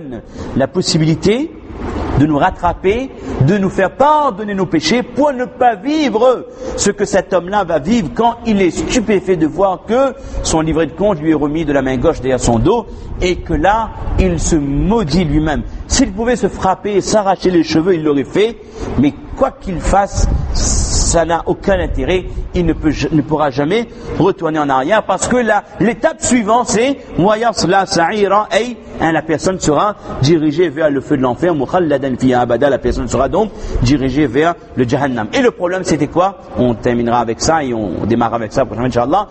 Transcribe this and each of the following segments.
donne la possibilité de nous rattraper, de nous faire pardonner nos péchés pour ne pas vivre ce que cet homme-là va vivre quand il est stupéfait de voir que son livret de compte lui est remis de la main gauche derrière son dos et que là, il se maudit lui-même. S'il pouvait se frapper et s'arracher les cheveux, il l'aurait fait, mais quoi qu'il fasse, ça n'a aucun intérêt, il ne pourra jamais retourner en arrière parce que l'étape suivante c'est la personne sera dirigée vers le feu de l'enfer, la personne sera donc dirigée vers le Jahannam. Et le problème c'était quoi? On terminera avec ça et on démarrera avec ça prochainement Inch'Allah.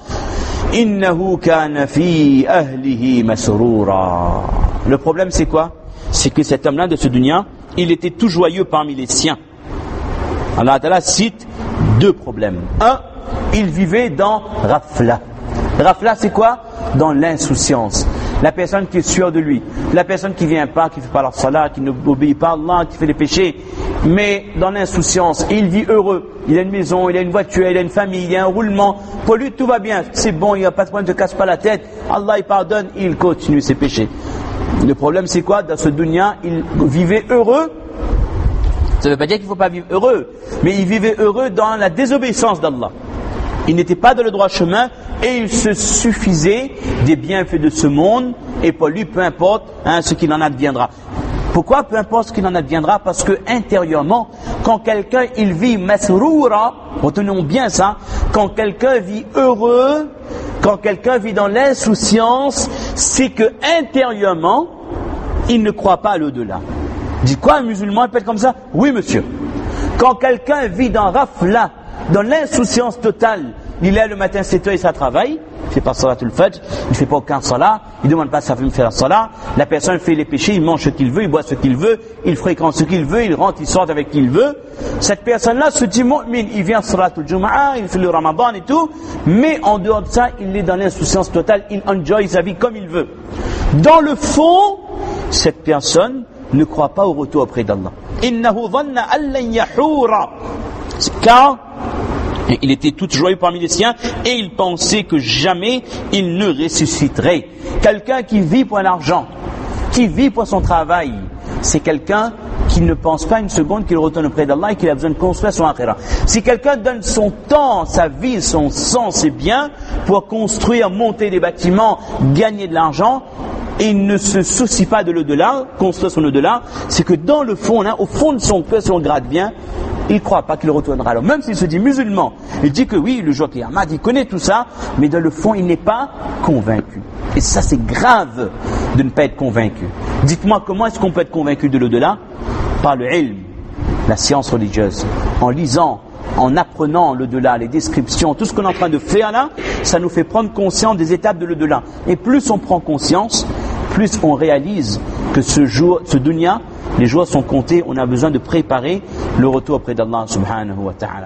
Innahu kana fi ahlihi masrura. Le problème c'est quoi? C'est que cet homme-là de ce dunya, il était tout joyeux parmi les siens. Allah Ta'ala cite deux problèmes. Un, il vivait dans Rafla. Rafla, c'est quoi? Dans l'insouciance. La personne qui est sûre de lui. La personne qui vient pas, qui fait pas la salat, qui n'obéit pas à Allah, qui fait des péchés. Mais dans l'insouciance, il vit heureux. Il a une maison, il a une voiture, il a une famille, il a un roulement. Pour lui, tout va bien. C'est bon, il n'y a pas de problème, ne te casse pas la tête. Allah, il pardonne, il continue ses péchés. Le problème, c'est quoi? Dans ce dunya, il vivait heureux. Ça ne veut pas dire qu'il ne faut pas vivre heureux, mais il vivait heureux dans la désobéissance d'Allah. Il n'était pas dans le droit chemin et il se suffisait des bienfaits de ce monde et pour lui, peu importe ce qu'il en adviendra. Pourquoi peu importe ce qu'il en adviendra? Parce que intérieurement, quand quelqu'un il vit masroura, retenons bien ça, quand quelqu'un vit heureux, quand quelqu'un vit dans l'insouciance, c'est que intérieurement, il ne croit pas à l'au-delà. Dit quoi un musulman il peut être comme ça? Oui monsieur. Quand quelqu'un vit dans Rafla, dans l'insouciance totale, il est le matin 7h et ça travaille, il ne fait pas salatul fajr, il ne fait pas aucun salat, il ne demande pas à sa femme de faire la salat, la personne fait les péchés, il mange ce qu'il veut, il boit ce qu'il veut, il fréquente ce qu'il veut, il rentre, il sort avec qui il veut. Cette personne-là se dit mu'min, il vient salatul jumu'ah, il fait le ramadan et tout, mais en dehors de ça, il est dans l'insouciance totale, il enjoy sa vie comme il veut. Dans le fond, cette personne ne croit pas au retour auprès d'Allah. Innahu dhanna allan yahura. Car il était tout joyeux parmi les siens et il pensait que jamais il ne ressusciterait. Quelqu'un qui vit pour l'argent, qui vit pour son travail, c'est quelqu'un qui ne pense pas une seconde qu'il retourne auprès d'Allah et qu'il a besoin de construire son akhira. Si quelqu'un donne son temps, sa vie, son sang, ses biens pour construire, monter des bâtiments, gagner de l'argent, et il ne se soucie pas de l'au-delà, construire son au-delà, c'est que dans le fond, là, au fond de son cœur, son grade bien, il ne croit pas qu'il retournera. Alors même s'il se dit musulman, il dit que oui, le jour Qiyamah, il connaît tout ça, mais dans le fond, il n'est pas convaincu. Et ça, c'est grave de ne pas être convaincu. Dites-moi, comment est-ce qu'on peut être convaincu de l'au-delà? Par le ilm, la science religieuse, en lisant, en apprenant l'au-delà, les descriptions, tout ce qu'on est en train de faire là, ça nous fait prendre conscience des étapes de l'au-delà. Et plus on prend conscience, plus on réalise que ce dunya, les jours sont comptés, on a besoin de préparer le retour auprès d'Allah subhanahu wa ta'ala.